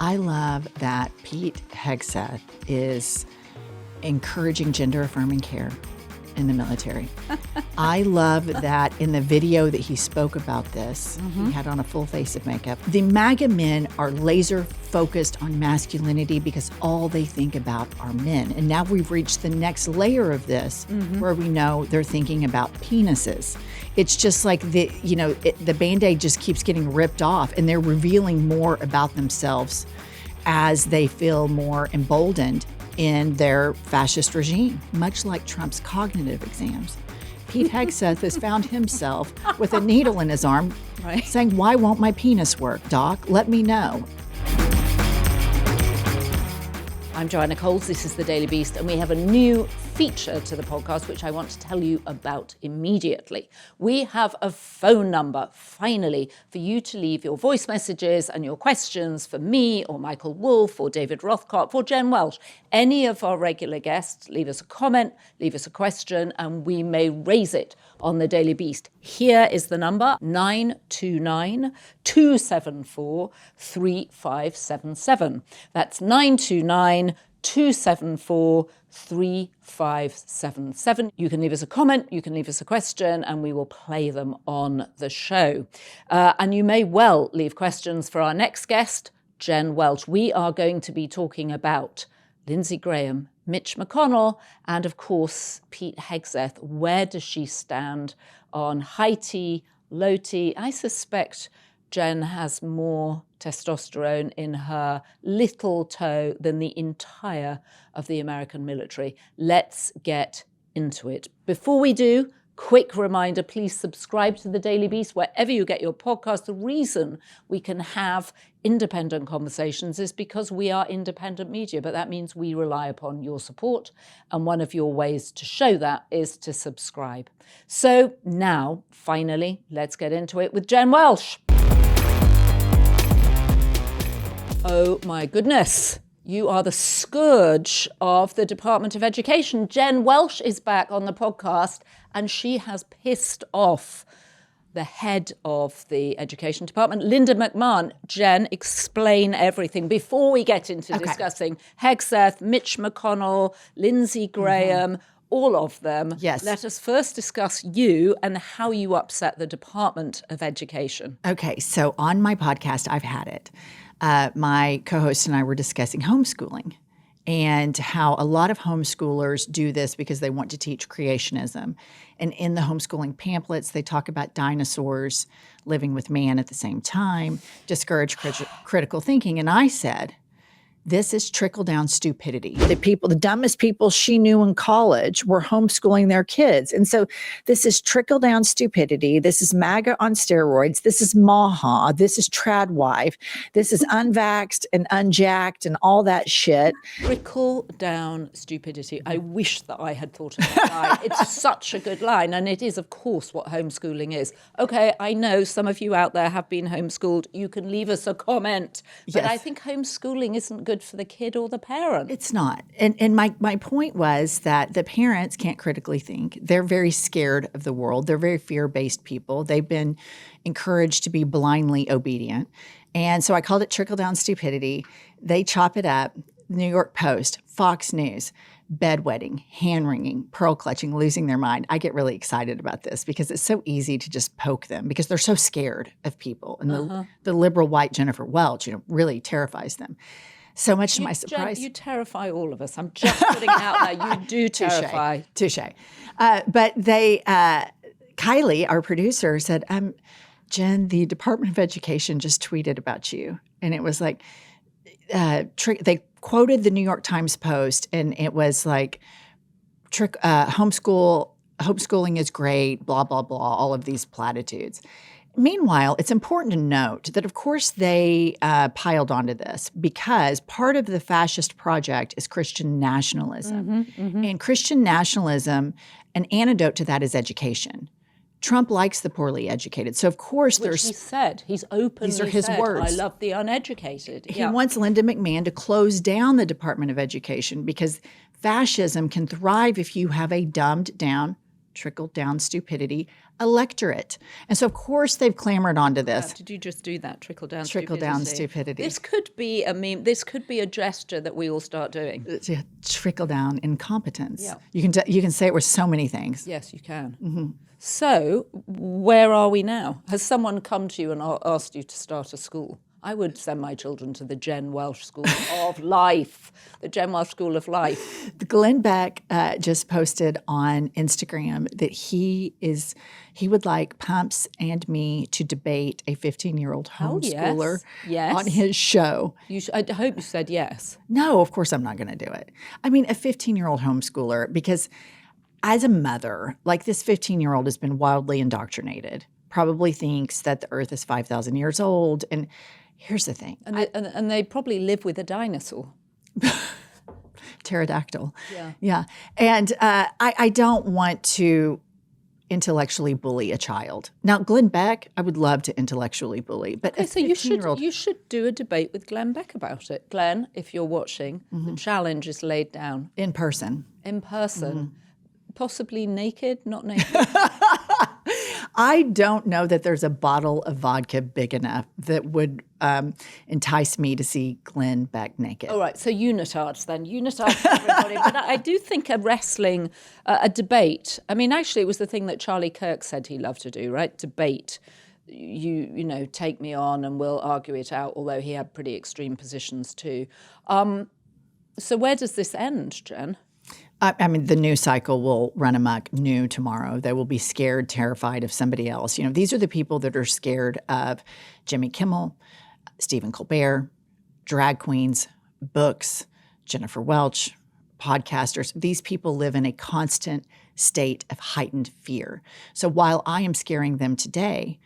I love that Pete Hegseth is encouraging gender-affirming care in the military. I love that in the video that he spoke about this, he had on a full face of makeup. The MAGA men are laser focused on masculinity because all they think about are men. And now we've reached the next layer of this where we know they're thinking about penises. It's just like the Band-Aid just keeps getting ripped off, and they're revealing more about themselves as they feel more emboldened in their fascist regime, much like Trump's cognitive exams. Pete Hegseth has found himself with a needle in his arm, saying, "Why won't my penis work, doc? Let me know." I'm Joanna Coles, this is The Daily Beast, and we have a new feature to the podcast which I want to tell you about immediately. We have a phone number, finally, for you to leave your voice messages and your questions for me or Michael Wolff or David Rothkopf or Jen Welch. Any of our regular guests, leave us a comment, leave us a question, and we may raise it on The Daily Beast. Here is the number, 929-274-3577. That's 929-274-3577. You can leave us a comment, you can leave us a question, and we will play them on the show. And you may well leave questions for our next guest, Jen Welch. We are going to be talking about Lindsey Graham, Mitch McConnell, and of course, Pete Hegseth. Where does she stand on high T, low T? I suspect Jen has more testosterone in her little toe than the entire of the American military. Let's get into it. Before we do, quick reminder, please subscribe to The Daily Beast wherever you get your podcast. The reason we can have independent conversations is because we are independent media, but that means we rely upon your support. And one of your ways to show that is to subscribe. So now, finally, let's get into it with Jen Welch. Oh my goodness. You are the scourge of the Department of Education. Jen Welch is back on the podcast, and she has pissed off the head of the Education Department, Linda McMahon. Jen, explain everything before we get into discussing Hegseth, Mitch McConnell, Lindsey Graham, all of them. Yes. Let us first discuss you and how you upset the Department of Education. Okay, so on my podcast, I've had it. My co-host and I were discussing homeschooling and how a lot of homeschoolers do this because they want to teach creationism. And in the homeschooling pamphlets, they talk about dinosaurs living with man at the same time, discourage critical thinking. And I said, this is trickle-down stupidity. The dumbest people she knew in college were homeschooling their kids. And so this is trickle-down stupidity. This is MAGA on steroids. This is MAHA. This is tradwife. This is unvaxxed and unjacked and all that shit. Trickle-down stupidity. I wish that I had thought of that line. It's such a good line. And it is, of course, what homeschooling is. Okay, I know some of you out there have been homeschooled. You can leave us a comment. But Yes. I think homeschooling isn't good for the kid or the parent. It's not. And my point was that the parents can't critically think. They're very scared of the world. They're very fear-based people. They've been encouraged to be blindly obedient. And so I called it trickle-down stupidity. They chop it up. New York Post, Fox News, bedwetting, hand-wringing, pearl-clutching, losing their mind. I get really excited about this because it's so easy to just poke them because they're so scared of people. And the liberal white Jennifer Welch, really terrifies them. So much to my surprise. Jen, you terrify all of us. I'm just putting it out there. You do terrify. Touche. But Kylie, our producer, said, Jen, the Department of Education just tweeted about you. And it was like, they quoted the New York Times Post, and it was like, homeschooling is great, blah, blah, blah, all of these platitudes. Meanwhile, it's important to note that, of course, they piled onto this because part of the fascist project is Christian nationalism. And Christian nationalism, an antidote to that is education. Trump likes the poorly educated. So, of course, Which he said. He's openly these are his said, words. I love the uneducated. He wants Linda McMahon to close down the Department of Education because fascism can thrive if you have a dumbed down, trickled down stupidity electorate. And so, of course, they've clamored onto this. Did you just do that? Trickle down Stupidity. This could be a meme. This could be a gesture that we all start doing. Trickle down incompetence. Yeah. You can say it with so many things. Yes, you can. Mm-hmm. So where are we now? Has someone come to you and asked you to start a school? I would send my children to the Jen Welch School of Life, the Jen Welch School of Life. Glenn Beck just posted on Instagram that he would like Pumps and me to debate a 15-year-old homeschooler on his show. I hope you said yes. No, of course I'm not going to do it. I mean, a 15-year-old homeschooler, because as a mother, like this 15-year-old has been wildly indoctrinated, probably thinks that the earth is 5,000 years old. And here's the thing. And they probably live with a dinosaur. Pterodactyl. Yeah. And I don't want to intellectually bully a child. Now, Glenn Beck, I would love to intellectually bully, but so you should do a debate with Glenn Beck about it. Glenn, if you're watching, the challenge is laid down. In person. Possibly naked, not naked. I don't know that there's a bottle of vodka big enough that would entice me to see Glenn Beck naked. All right, so unitards then. Unitards for everybody. But I do think a debate. I mean, actually, it was the thing that Charlie Kirk said he loved to do, right? Debate. You know, take me on and we'll argue it out, although he had pretty extreme positions too. So where does this end, Jen? I mean, the news cycle will run amok new tomorrow. They will be scared, terrified of somebody else. You know, these are the people that are scared of Jimmy Kimmel, Stephen Colbert, drag queens, books, Jennifer Welch, podcasters. These people live in a constant state of heightened fear. So while I am scaring them today,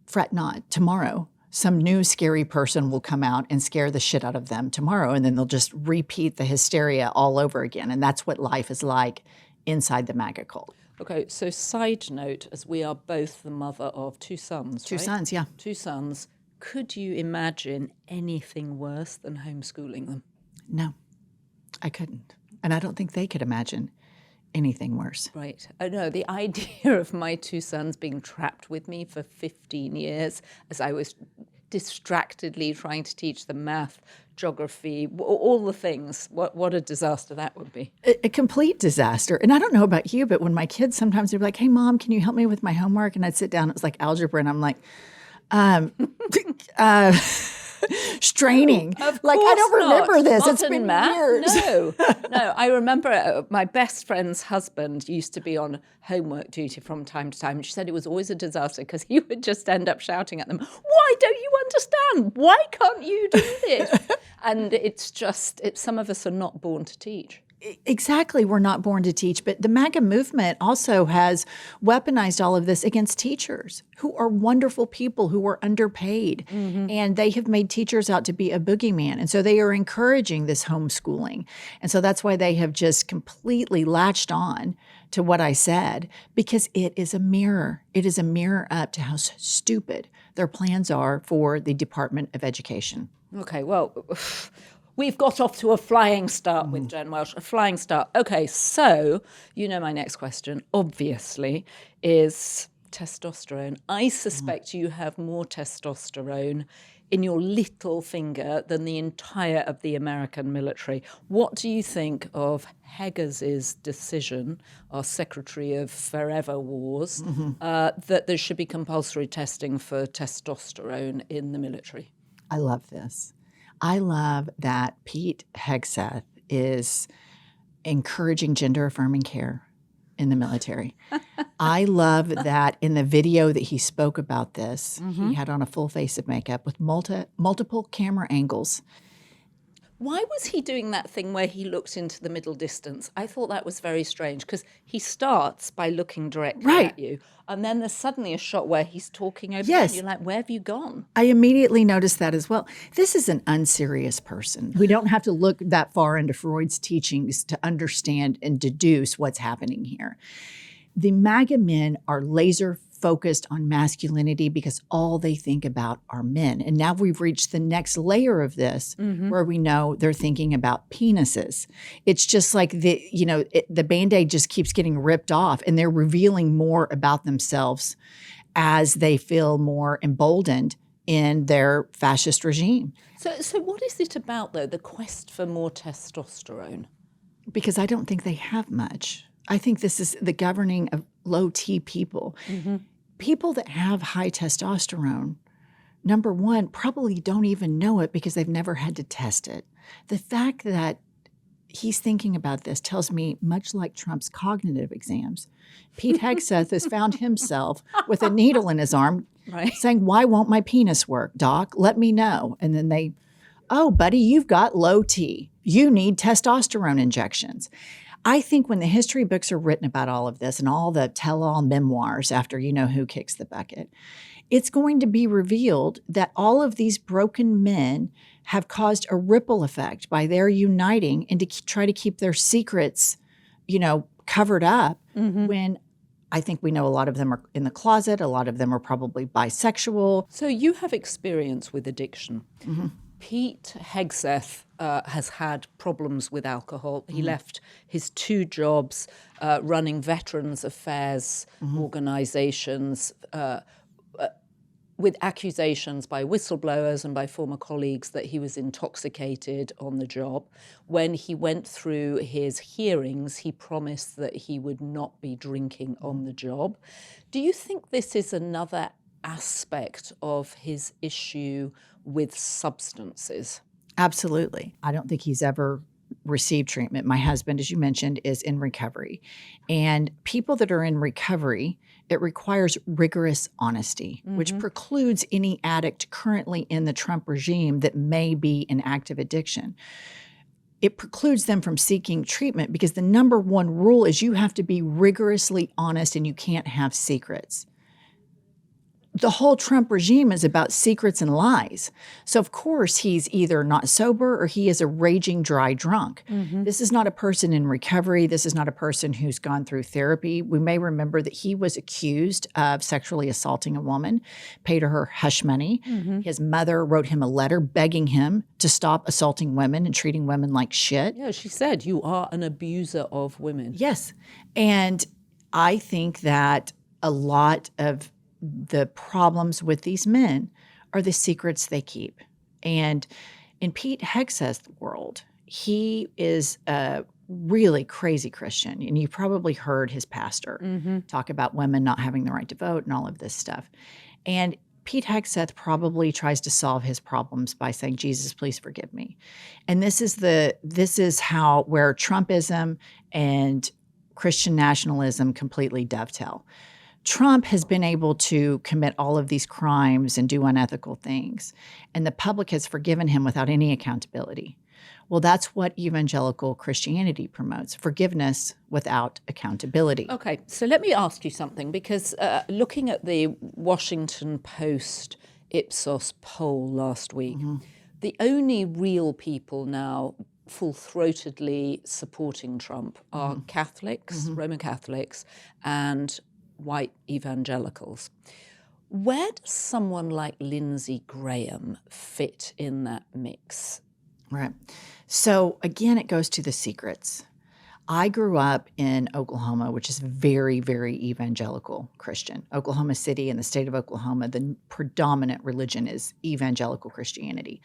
fret not. Tomorrow, some new scary person will come out and scare the shit out of them tomorrow, and then they'll just repeat the hysteria all over again. And that's what life is like inside the MAGA cult. Okay, so side note, as we are both the mother of two sons, Two right? sons, yeah. Two sons. Could you imagine anything worse than homeschooling them? No, I couldn't. And I don't think they could imagine anything worse. Right. I know the idea of my two sons being trapped with me for 15 years as I was distractedly trying to teach them math, geography, all the things. What a disaster that would be. A complete disaster. And I don't know about you, but when my kids sometimes they're like, hey, Mom, can you help me with my homework? And I'd sit down, it was like algebra, and I'm like, straining. Like, I don't remember this. It's been years. No. I remember my best friend's husband used to be on homework duty from time to time. And she said it was always a disaster because he would just end up shouting at them, why don't you understand? Why can't you do this? And it's some of us are not born to teach. Exactly. We're not born to teach. But the MAGA movement also has weaponized all of this against teachers who are wonderful people who are underpaid. Mm-hmm. And they have made teachers out to be a boogeyman. And so they are encouraging this homeschooling. And so that's why they have just completely latched on to what I said, because it is a mirror. It is a mirror up to how stupid their plans are for the Department of Education. Okay, well, we've got off to a flying start with Jen Welch, a flying start. Okay, so you know my next question, obviously, is testosterone. I suspect you have more testosterone in your little finger than the entire of the American military. What do you think of Hegseth's decision, our Secretary of Forever Wars, that there should be compulsory testing for testosterone in the military? I love this. I love that Pete Hegseth is encouraging gender-affirming care in the military. I love that in the video that he spoke about this, he had on a full face of makeup with multiple camera angles. Why was he doing that thing where he looked into the middle distance? I thought that was very strange because he starts by looking directly at you. And then there's suddenly a shot where he's talking over you and you're like, where have you gone? I immediately noticed that as well. This is an unserious person. We don't have to look that far into Freud's teachings to understand and deduce what's happening here. The MAGA men are laser focused on masculinity because all they think about are men. And now we've reached the next layer of this where we know they're thinking about penises. It's just like the Band-Aid just keeps getting ripped off, and they're revealing more about themselves as they feel more emboldened in their fascist regime. So what is it about, though, the quest for more testosterone? Because I don't think they have much. I think this is the governing of low T people. People that have high testosterone, number one, probably don't even know it because they've never had to test it. The fact that he's thinking about this tells me, much like Trump's cognitive exams, Pete Hegseth has found himself with a needle in his arm saying, why won't my penis work, doc? Let me know. And then oh, buddy, you've got low T. You need testosterone injections. I think when the history books are written about all of this and all the tell-all memoirs after you know who kicks the bucket, it's going to be revealed that all of these broken men have caused a ripple effect by their uniting and to try to keep their secrets, covered up when I think we know a lot of them are in the closet. A lot of them are probably bisexual. So you have experience with addiction. Pete Hegseth has had problems with alcohol. He left his 2 jobs running veterans affairs organizations with accusations by whistleblowers and by former colleagues that he was intoxicated on the job. When he went through his hearings, he promised that he would not be drinking on the job. Do you think this is another aspect of his issue with substances? Absolutely. I don't think he's ever received treatment. My husband, as you mentioned, is in recovery. And people that are in recovery, it requires rigorous honesty, which precludes any addict currently in the Trump regime that may be in active addiction. It precludes them from seeking treatment because the number one rule is you have to be rigorously honest and you can't have secrets. The whole Trump regime is about secrets and lies. So, of course, he's either not sober or he is a raging dry drunk. This is not a person in recovery. This is not a person who's gone through therapy. We may remember that he was accused of sexually assaulting a woman, paid her hush money. His mother wrote him a letter begging him to stop assaulting women and treating women like shit. Yeah, she said, you are an abuser of women. Yes. And I think that a lot of the problems with these men are the secrets they keep. And in Pete Hegseth's world, he is a really crazy Christian. And you've probably heard his pastor talk about women not having the right to vote and all of this stuff. And Pete Hegseth probably tries to solve his problems by saying, Jesus, please forgive me. And this is where Trumpism and Christian nationalism completely dovetail. Trump has been able to commit all of these crimes and do unethical things, and the public has forgiven him without any accountability. Well, that's what evangelical Christianity promotes, forgiveness without accountability. Okay, so let me ask you something, because looking at the Washington Post Ipsos poll last week, the only real people now full-throatedly supporting Trump are Catholics, Roman Catholics, and white evangelicals. Where does someone like Lindsey Graham fit in that mix? Right. So again, it goes to the secrets. I grew up in Oklahoma, which is very, very evangelical Christian. Oklahoma City and the state of Oklahoma, the predominant religion is evangelical Christianity.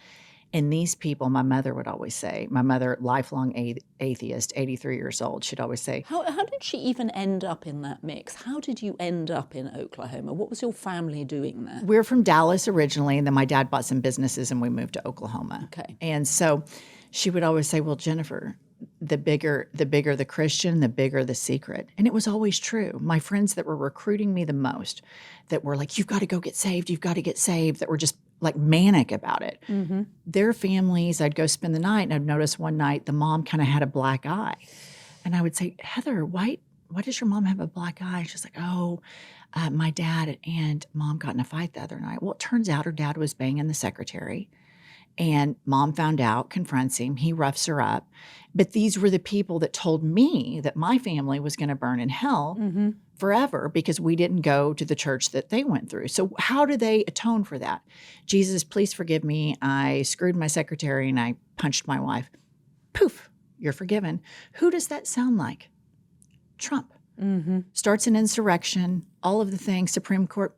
And these people, my mother would always say, my mother, lifelong atheist, 83 years old, she'd always say. How did she even end up in that mix? How did you end up in Oklahoma? What was your family doing there? We're from Dallas originally, and then my dad bought some businesses and we moved to Oklahoma. Okay. And so she would always say, well, Jennifer, the bigger the Christian, the bigger the secret. And it was always true. My friends that were recruiting me the most, that were like, you've got to go get saved, that were just like manic about it. Their families, I'd go spend the night, and I'd notice one night the mom kind of had a black eye. And I would say, Heather, why does your mom have a black eye? She's like, my dad and mom got in a fight the other night. Well, it turns out her dad was banging the secretary. And mom found out, confronts him, he roughs her up. But these were the people that told me that my family was going to burn in hell forever because we didn't go to the church that they went through. So how do they atone for that? Jesus, please forgive me. I screwed my secretary and I punched my wife. Poof, you're forgiven. Who does that sound like? Trump. Starts an insurrection, all of the things, Supreme Court.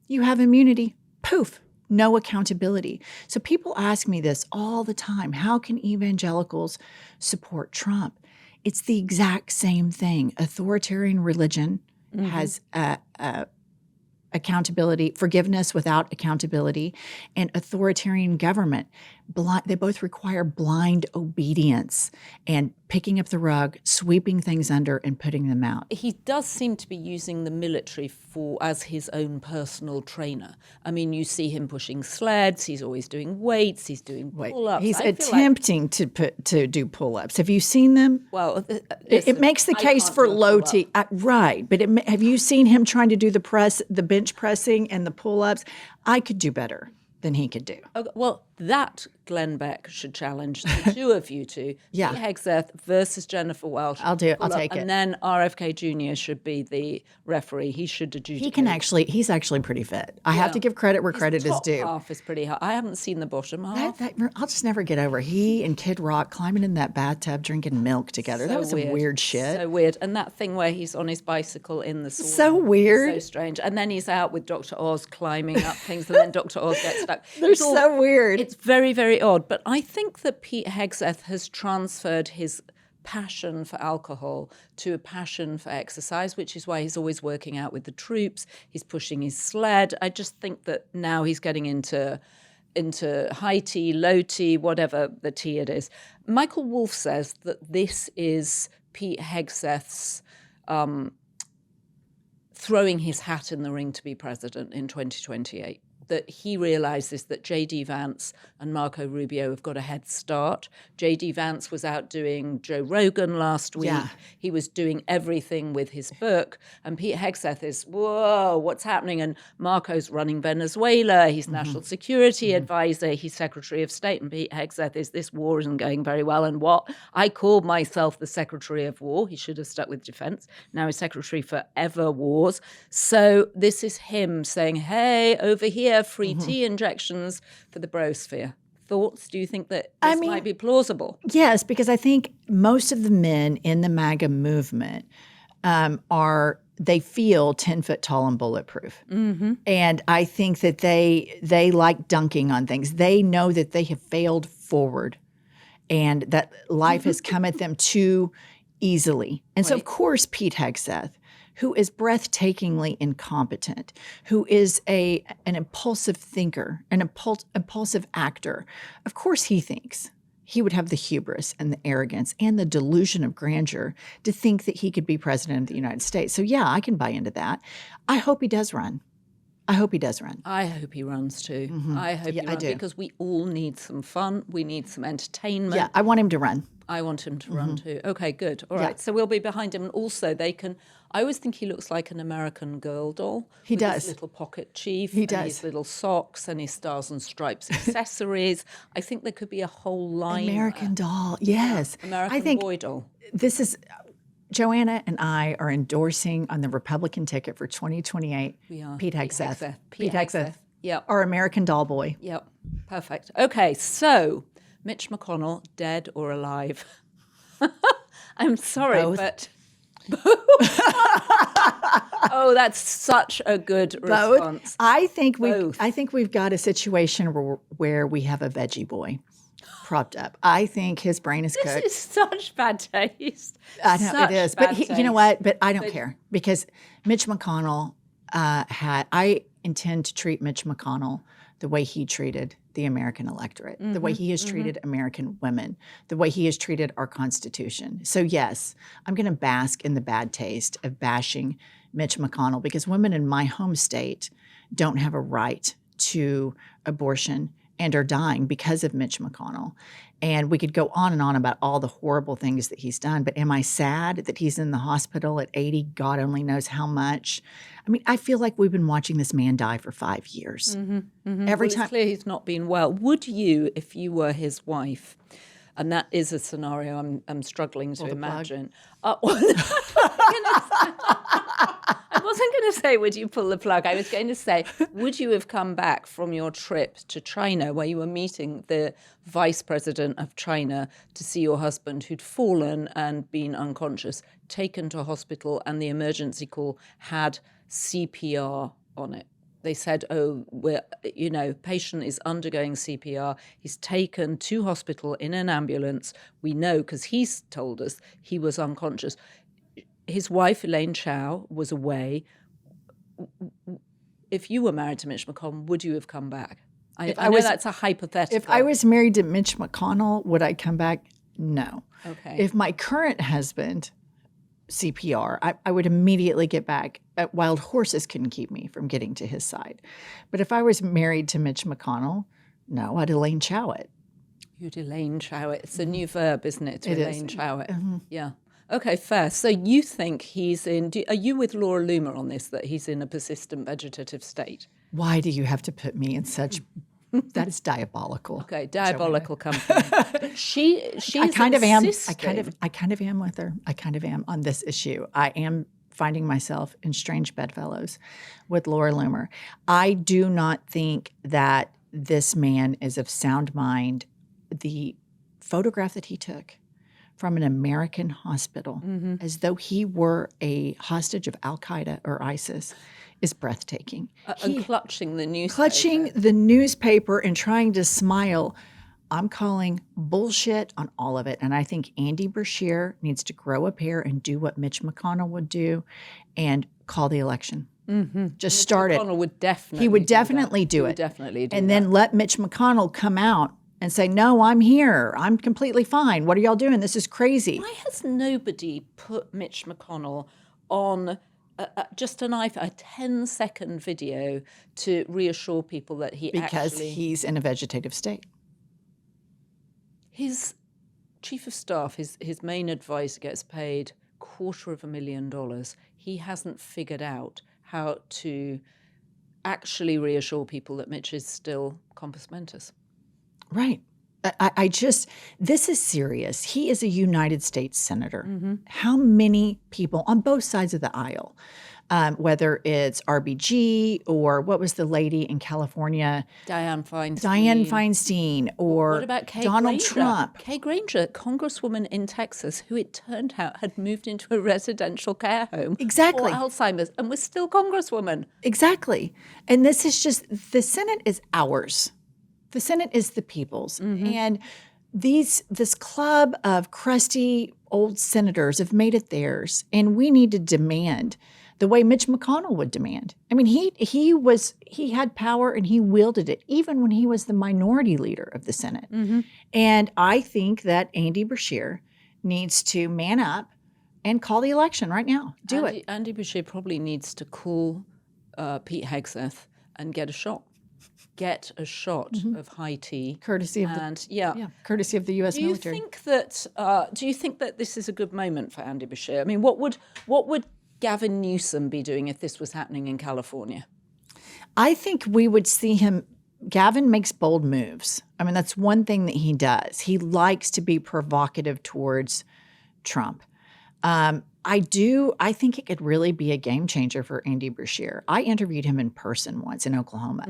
You have immunity. Poof. No accountability. So people ask me this all the time. How can evangelicals support Trump? It's the exact same thing. Authoritarian religion has accountability, forgiveness without accountability, and authoritarian government. They both require blind obedience and picking up the rug, sweeping things under, and putting them out. He does seem to be using the military as his own personal trainer. I mean, you see him pushing sleds. He's always doing weights. He's doing pull-ups. He's attempting to do pull-ups. Have you seen them? Well, it makes the case for low T. Right, but have you seen him trying to do the bench pressing and the pull-ups? I could do better than he could do. Okay, well, that Glenn Beck should challenge the two of you two. Yeah. Pete Hegseth versus Jennifer Welch. I'll do it. I'll take it. And then RFK Jr. should be the referee. He should adjudicate. He's actually pretty fit. I have to give credit where credit is due. His top half is pretty high. I haven't seen the bottom half. I'll just never get over. He and Kid Rock climbing in that bathtub, drinking milk together. That was some weird shit. So weird. And that thing where he's on his bicycle in the sauna. So weird. So strange. And then he's out with Dr. Oz climbing up things, and then Dr. Oz gets stuck. They're so weird. It's very, very odd. But I think that Pete Hegseth has transferred his passion for alcohol to a passion for exercise, which is why he's always working out with the troops. He's pushing his sled. I just think that now he's getting into high tea, low tea, whatever the tea it is. Michael Wolff says that this is Pete Hegseth's throwing his hat in the ring to be president in 2028. That he realizes that J.D. Vance and Marco Rubio have got a head start. J.D. Vance was out doing Joe Rogan last week. Yeah. He was doing everything with his book. And Pete Hegseth is, whoa, what's happening? And Marco's running Venezuela. He's national security advisor. He's Secretary of State. And Pete Hegseth is, this war isn't going very well. And what? I called myself the Secretary of War. He should have stuck with defense. Now he's Secretary for Ever Wars. So this is him saying, hey, over here, free tea injections for the brosphere. Thoughts? Do you think that this might be plausible? Yes, because I think most of the men in the MAGA movement they feel 10 foot tall and bulletproof. And I think that they like dunking on things. They know that they have failed forward and that life has come at them too easily. And so, of course, Pete Hegseth, who is breathtakingly incompetent, who is an impulsive thinker, an impulsive actor. Of course he thinks he would have the hubris and the arrogance and the delusion of grandeur to think that he could be president of the United States. So yeah, I can buy into that. I hope he does run. I hope he runs too. I hope he runs because we all need some fun. We need some entertainment. Yeah, I want him to run. I want him to run too. Okay, good. All right. So we'll be behind him. And also I always think he looks like an American Girl doll. He does. His little pocket chief. He and does. His little socks and his stars and stripes accessories. I think there could be a whole line. American doll. Yes. American boy doll. This is... Joanna and I are endorsing on the Republican ticket for 2028. We are. Pete Hegseth. Pete Hegseth. Yep. Our American doll boy. Yep. Perfect. Okay, so Mitch McConnell, dead or alive? I'm sorry, but... Oh, that's such a good response. I think we've got a situation where we have a veggie boy propped up. I think his brain is cooked. This is such bad taste. I know it is, but you know what? But I don't care because Mitch McConnell I intend to treat Mitch McConnell the way he treated the American electorate, the way he has treated American women, the way he has treated our Constitution. So yes, I'm going to bask in the bad taste of bashing Mitch McConnell because women in my home state don't have a right to abortion and are dying because of Mitch McConnell. And we could go on and on about all the horrible things that he's done. But am I sad that he's in the hospital at 80? God only knows how much. I mean, I feel like we've been watching this man die for 5 years. Every time. It's clear he's not been well. Would you, if you were his wife, and that is a scenario I'm struggling to imagine. I wasn't going to say, would you pull the plug? I was going to say, would you have come back from your trip to China where you were meeting the vice president of China to see your husband who'd fallen and been unconscious, taken to hospital, and the emergency call had CPR on it? They said, patient is undergoing CPR. He's taken to hospital in an ambulance. We know because he's told us he was unconscious. His wife, Elaine Chao, was away. If you were married to Mitch McConnell, would you have come back? I know that's a hypothetical. If I was married to Mitch McConnell, would I come back? No. Okay. If my current husband, CPR, I would immediately get back. Wild horses couldn't keep me from getting to his side. But if I was married to Mitch McConnell, no, I'd Elaine Chao it. You'd Elaine Chao it. It's a new verb, isn't it? It Elaine is. Chao it. Yeah. Okay, fair. So you think he's in... Are you with Laura Loomer on this, that he's in a persistent vegetative state? Why do you have to put me in such... That is diabolical. Okay, diabolical company. She's I kind of am. insisting. I kind of am with her. I kind of am on this issue. I am finding myself in strange bedfellows with Laura Loomer. I do not think that this man is of sound mind. The photograph that he took from an American hospital, as though he were a hostage of Al-Qaeda or ISIS, is breathtaking. And clutching the newspaper. Clutching the newspaper and trying to smile. I'm calling bullshit on all of it. And I think Andy Beshear needs to grow a pair and do what Mitch McConnell would do and call the election. Just start it. McConnell would definitely He would definitely do He it. would definitely do and that. then let Mitch McConnell come out and say, no, I'm here. I'm completely fine. What are y'all doing? This is crazy. Why has nobody put Mitch McConnell on just a 10-second video to reassure people that Because he's in a vegetative state. His chief of staff, his main advisor, gets paid $250,000. He hasn't figured out how to actually reassure people that Mitch is still compos mentis. Right. This is serious. He is a United States senator. How many people on both sides of the aisle, whether it's RBG or what was the lady in California? Dianne Feinstein. Or What about Kay Donald Granger? Trump. Kay Granger, congresswoman in Texas, who it turned out had moved into a residential care home Exactly. for Alzheimer's and was still congresswoman. Exactly. And this is just, the Senate is ours. The Senate is the people's. And this club of crusty old senators have made it theirs. And we need to demand the way Mitch McConnell would demand. I mean, he had power and he wielded it even when he was the minority leader of the Senate. And I think that Andy Beshear needs to man up and call the election right now. Do it. Andy Beshear probably needs to call Pete Hegseth and get a shot. Get a shot of high tea, Courtesy of courtesy of the U.S. military. Do you think that this is a good moment for Andy Beshear? I mean, what would Gavin Newsom be doing if this was happening in California? I think we would see him. Gavin makes bold moves. I mean, that's one thing that he does. He likes to be provocative towards Trump. I think it could really be a game changer for Andy Beshear. I interviewed him in person once in Oklahoma,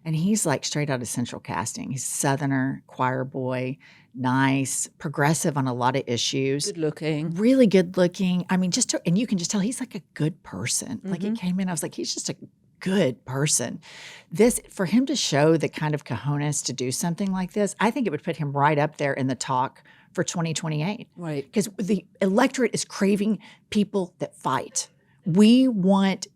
and he's like straight out of Central Casting. He's a Southerner, choir boy, nice, progressive on a lot of issues. Good looking. Really good looking. I mean, and you can just tell he's like a good person. Like he came in, I was like, he's just a good person. For him to show the kind of cojones to do something like this, I think it would put him right up there in the talk for 2028. Right. Because the electorate is craving people that fight. We want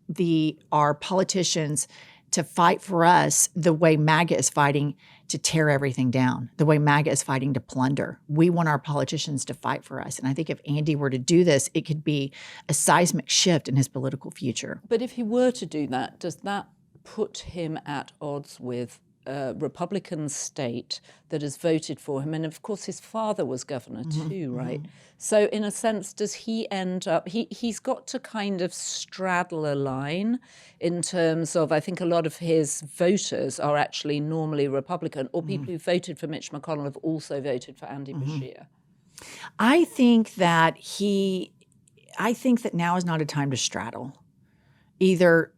our politicians to fight for us the way MAGA is fighting to tear everything down, the way MAGA is fighting to plunder. We want our politicians to fight for us. And I think if Andy were to do this, it could be a seismic shift in his political future. But if he were to do that, does that put him at odds with Republican state that has voted for him. And of course, his father was governor too, right? So in a sense, does he end up, he's got to kind of straddle a line in terms of, I think a lot of his voters are actually normally Republican, or people who voted for Mitch McConnell have also voted for Andy Beshear. I think that now is not a time to straddle. Either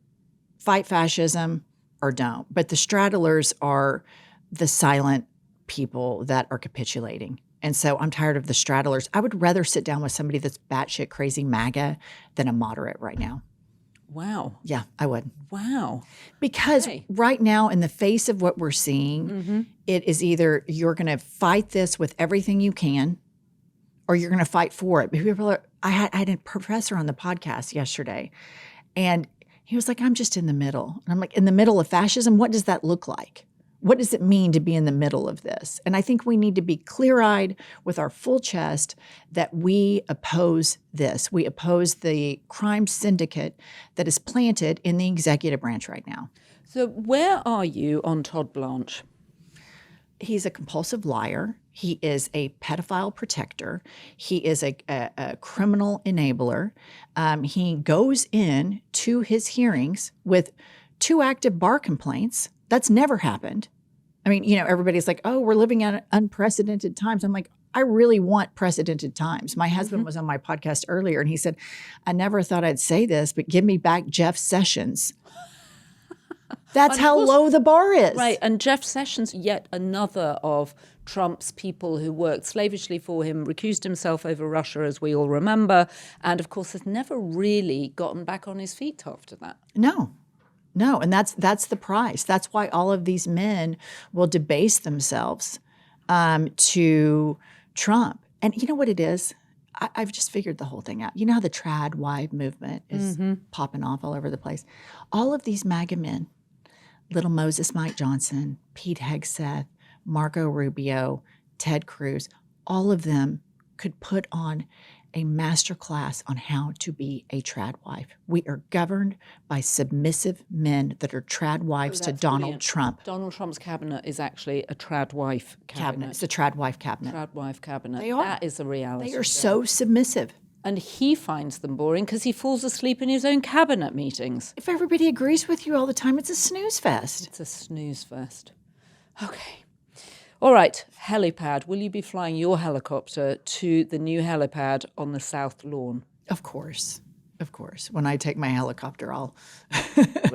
fight fascism or don't. But the straddlers are the silent people that are capitulating. And so I'm tired of the straddlers. I would rather sit down with somebody that's batshit crazy MAGA than a moderate right now. Wow. Yeah, I would. Wow. Because right now, in the face of what we're seeing, it is either you're going to fight this with everything you can, or you're going to fight for it. I had a professor on the podcast yesterday, and he was like, I'm just in the middle. And I'm like, in the middle of fascism? What does that look like? What does it mean to be in the middle of this? And I think we need to be clear-eyed with our full chest that we oppose this. We oppose the crime syndicate that is planted in the executive branch right now. So where are you on Todd Blanche? He's a compulsive liar. He is a pedophile protector. He is a criminal enabler. He goes in to his hearings with 2 active bar complaints. That's never happened. I mean, everybody's like, oh, we're living in unprecedented times. I'm like, I really want precedented times. My husband was on my podcast earlier, and he said, I never thought I'd say this, but give me back Jeff Sessions. That's how low the bar is. Right, and Jeff Sessions, yet another of Trump's people who worked slavishly for him, recused himself over Russia, as we all remember, and of course has never really gotten back on his feet after that. No, and that's the price. That's why all of these men will debase themselves to Trump. And you know what it is? I've just figured the whole thing out. You know how the trad wife movement is popping off all over the place? All of these MAGA men, Little Moses Mike Johnson, Pete Hegseth, Marco Rubio, Ted Cruz, all of them could put on a master class on how to be a trad wife. We are governed by submissive men that are trad wives to Donald Trump. Donald Trump's cabinet is actually a trad wife cabinet. It's a trad wife cabinet. Trad wife cabinet. They are. That is a reality. They are so submissive. And he finds them boring because he falls asleep in his own cabinet meetings. If everybody agrees with you all the time, it's a snooze fest. It's a snooze fest. Okay. All right, helipad. Will you be flying your helicopter to the new helipad on the South Lawn? Of course. Of course. When I take my helicopter, I'll...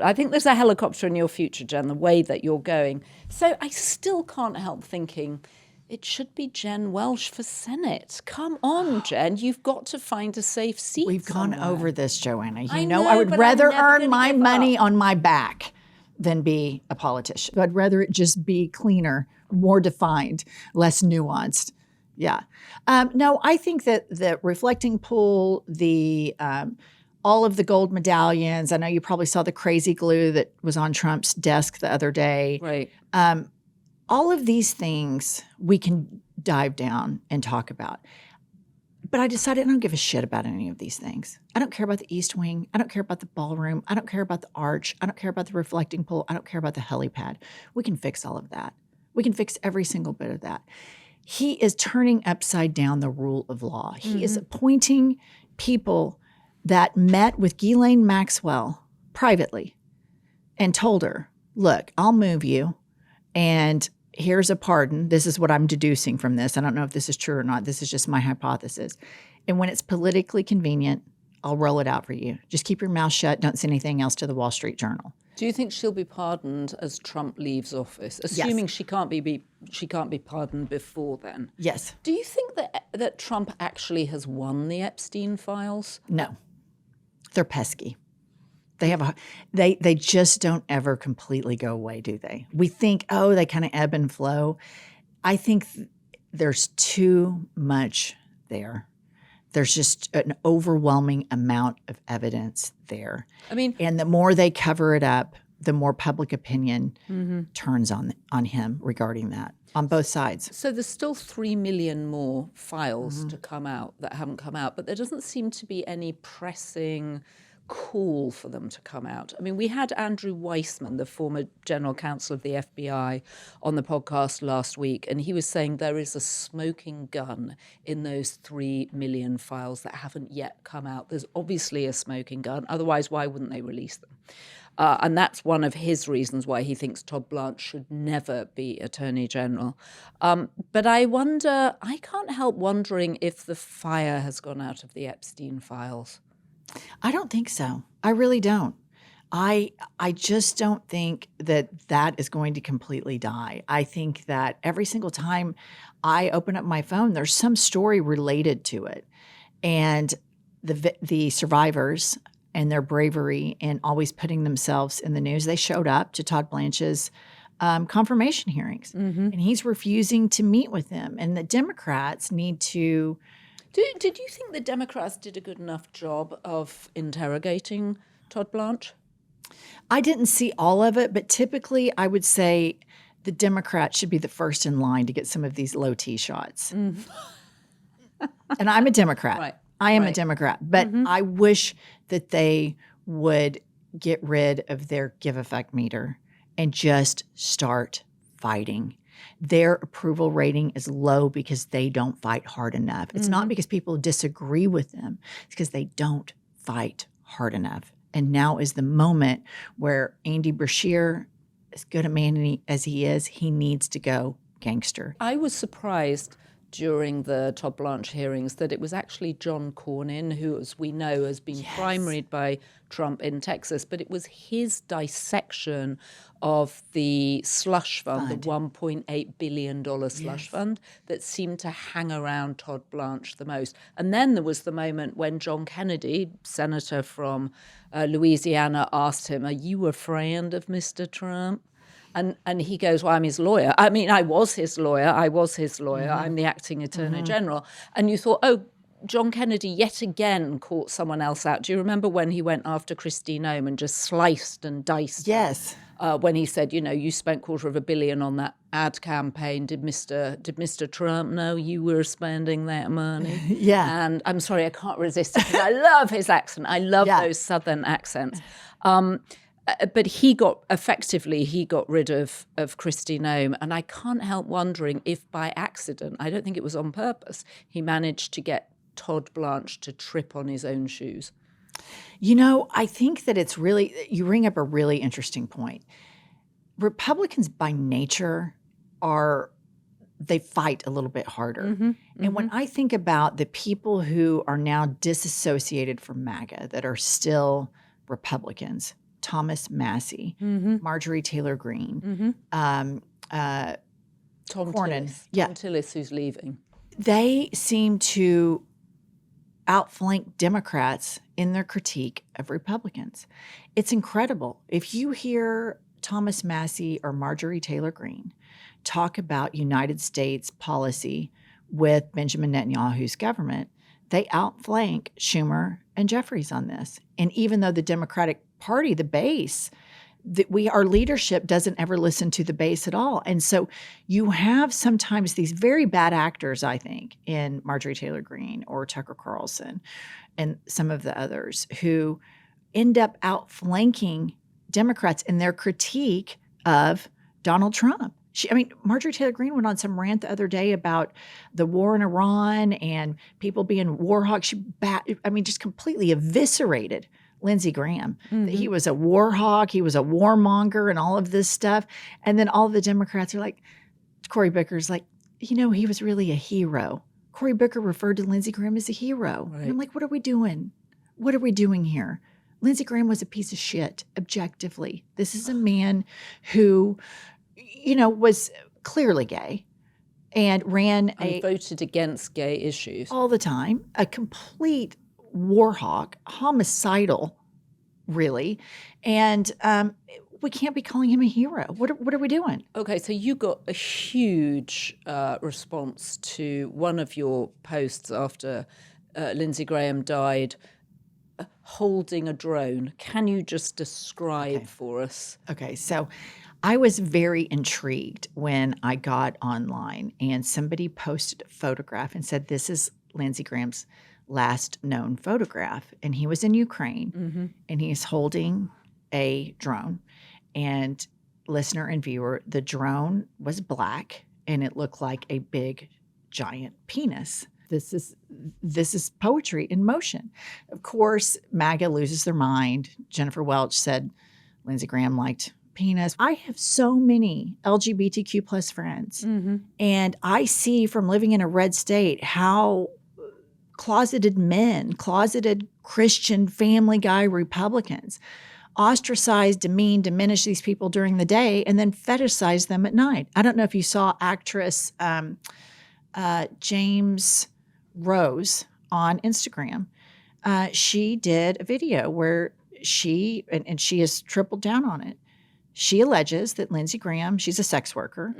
I think there's a helicopter in your future, Jen, the way that you're going. So I still can't help thinking it should be Jen Welch for Senate. Come on, Jen. You've got to find a safe seat We've somewhere. gone over this, Joanna. I know, I would but rather I'm never earn gonna my give money up. on my back than be a politician. I'd rather it just be cleaner, more defined, less nuanced. Yeah. No, I think that the reflecting pool, all of the gold medallions, I know you probably saw the crazy glue that was on Trump's desk the other day. Right. All of these things we can dive down and talk about. But I decided I don't give a shit about any of these things. I don't care about the East Wing. I don't care about the ballroom. I don't care about the arch. I don't care about the reflecting pool. I don't care about the helipad. We can fix all of that. We can fix every single bit of that. He is turning upside down the rule of law. He is appointing people that met with Ghislaine Maxwell privately and told her, look, I'll move you and here's a pardon. This is what I'm deducing from this. I don't know if this is true or not. This is just my hypothesis. And when it's politically convenient, I'll roll it out for you. Just keep your mouth shut. Don't say anything else to the Wall Street Journal. Do you think she'll be pardoned as Trump leaves office, assuming she can't be pardoned before then? Yes. Do you think that Trump actually has won the Epstein files? No. They're pesky. They just don't ever completely go away, do they? We think, oh, they kind of ebb and flow. I think there's too much there. There's just an overwhelming amount of evidence there. I mean, and the more they cover it up, the more public opinion turns on him regarding that on both sides. So there's still 3 million more files to come out that haven't come out, but there doesn't seem to be any pressing call for them to come out. I mean, we had Andrew Weissman, the former general counsel of the FBI, on the podcast last week, and he was saying there is a smoking gun in those 3 million files that haven't yet come out. There's obviously a smoking gun. Otherwise, why wouldn't they release them? And that's one of his reasons why he thinks Todd Blanche should never be Attorney General. But I can't help wondering if the fire has gone out of the Epstein files. I don't think so. I really don't. I just don't think that is going to completely die. I think that every single time I open up my phone, there's some story related to it. And the survivors and their bravery and always putting themselves in the news, they showed up to Todd Blanche's confirmation hearings. And he's refusing to meet with them. And the Democrats need to... Did you think the Democrats did a good enough job of interrogating Todd Blanche? I didn't see all of it, but typically I would say the Democrats should be the first in line to get some of these low T shots. And I'm a Democrat. Right. I am a Democrat. But I wish that they would get rid of their give effect meter and just start fighting. Their approval rating is low because they don't fight hard enough. It's not because people disagree with them. It's because they don't fight hard enough. And now is the moment where Andy Beshear, as good a man as he is, he needs to go gangster. I was surprised during the Todd Blanche hearings that it was actually John Cornyn, who, as we know, has been primaried by Trump in Texas, but it was his dissection of the slush fund, the $1.8 billion slush fund, that seemed to hang around Todd Blanche the most. And then there was the moment when John Kennedy, senator from Louisiana, asked him, "Are you a friend of Mr. Trump?" And he goes, "Well, I'm his lawyer. I mean, I was his lawyer. I'm the acting attorney general." And you thought, oh, John Kennedy yet again caught someone else out. Do you remember when he went after Kristi Noem and just sliced and diced her? Yes. When he said, you spent $250 million on that ad campaign. Did Mr. Trump know you were spending that money? Yeah. And I'm sorry, I can't resist it because I love his accent. I love those Southern accents. But he got rid of Kristi Noem, and I can't help wondering if by accident, I don't think it was on purpose, he managed to get Todd Blanche to trip on his own shoes. I think that you bring up a really interesting point. Republicans by nature they fight a little bit harder. And when I think about the people who are now disassociated from MAGA that are still Republicans, Thomas Massey, Marjorie Taylor Greene, Tom Cornyn. Tillis, who's leaving. They seem to outflank Democrats in their critique of Republicans. It's incredible. If you hear Thomas Massey or Marjorie Taylor Greene talk about United States policy with Benjamin Netanyahu's government, they outflank Schumer and Jeffries on this. And even though the Democratic Party, the base, our leadership doesn't ever listen to the base at all. And so you have sometimes these very bad actors, I think, in Marjorie Taylor Greene or Tucker Carlson and some of the others who end up outflanking Democrats in their critique of Donald Trump. Marjorie Taylor Greene went on some rant the other day about the war in Iran and people being war hawks. She just completely eviscerated Lindsey Graham. He was a war hawk, he was a warmonger and all of this stuff. And then all the Democrats are like, Cory Booker's like, he was really a hero. Cory Booker referred to Lindsey Graham as a hero. Right. And I'm like, what are we doing? What are we doing here? Lindsey Graham was a piece of shit, objectively. This is a man who, was clearly gay and voted against gay issues all the time, a complete war hawk, homicidal, really. And we can't be calling him a hero. What are we doing? Okay, so you got a huge response to one of your posts after Lindsey Graham died, holding a drone. Can you just describe for us? Okay, so I was very intrigued when I got online and somebody posted a photograph and said, this is Lindsey Graham's last known photograph. And he was in Ukraine, and he's holding a drone. And listener and viewer, the drone was black, and it looked like a big, giant penis. This is poetry in motion. Of course, MAGA loses their mind. Jennifer Welch said Lindsey Graham liked penis. I have so many LGBTQ plus friends, and I see from living in a red state how closeted men, closeted Christian Family Guy Republicans ostracize, demean, diminish these people during the day and then fetishize them at night. I don't know if you saw actress James Rose on Instagram. She did a video where she has tripled down on it. She alleges that Lindsey Graham, she's a sex worker,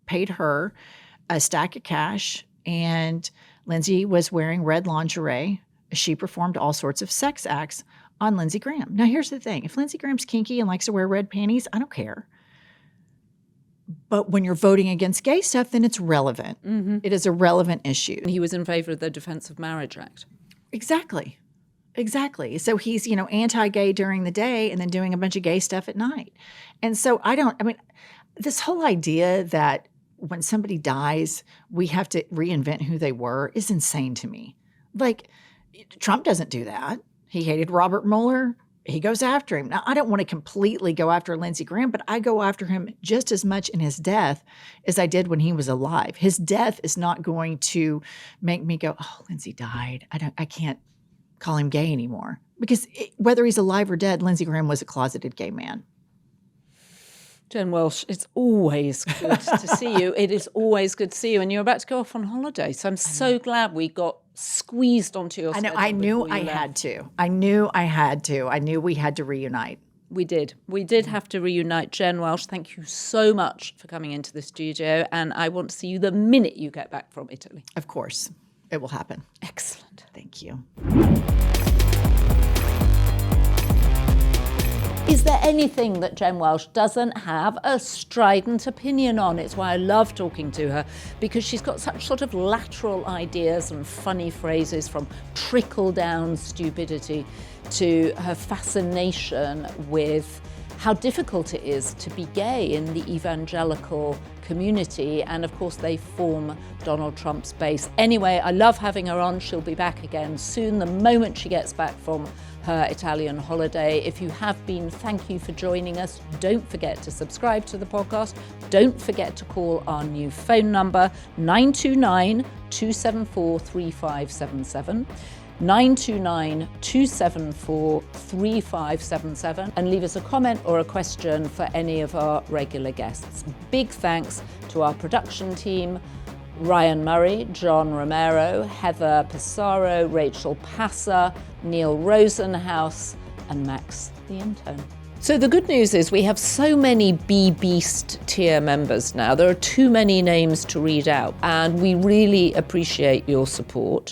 paid her a stack of cash, and Lindsey was wearing red lingerie. She performed all sorts of sex acts on Lindsey Graham. Now, here's the thing. If Lindsey Graham's kinky and likes to wear red panties, I don't care. But when you're voting against gay stuff, then it's relevant. It is a relevant issue. He was in favor of the Defense of Marriage Act. Exactly. So he's, anti-gay during the day and then doing a bunch of gay stuff at night. And so this whole idea that when somebody dies, we have to reinvent who they were is insane to me. Like, Trump doesn't do that. He hated Robert Mueller. He goes after him. Now, I don't want to completely go after Lindsey Graham, but I go after him just as much in his death as I did when he was alive. His death is not going to make me go, oh, Lindsey died. I can't call him gay anymore. Because whether he's alive or dead, Lindsey Graham was a closeted gay man. Jen Welch, it's always good to see you. It is always good to see you. And you're about to go off on holiday. So I'm so glad we got squeezed onto your schedule. I knew I had to. I knew we had to reunite. We did. We did have to reunite. Jen Welch, thank you so much for coming into the studio. And I want to see you the minute you get back from Italy. Of course. It will happen. Excellent. Thank you. Is there anything that Jen Welch doesn't have a strident opinion on? It's why I love talking to her, because she's got such sort of lateral ideas and funny phrases, from trickle-down stupidity to her fascination with how difficult it is to be gay in the evangelical community. And of course, they form Donald Trump's base. Anyway, I love having her on. She'll be back again soon, the moment she gets back from her Italian holiday. If you have been, thank you for joining us. Don't forget to subscribe to the podcast. Don't forget to call our new phone number, 929-274-3577. 929-274-3577, and leave us a comment or a question for any of our regular guests. Big thanks to our production team, Ryan Murray, John Romero, Heather Pissarro, Rachel Passer, Neil Rosenhaus, and Max the intern. So the good news is we have so many B-Beast tier members now. There are too many names to read out, and we really appreciate your support.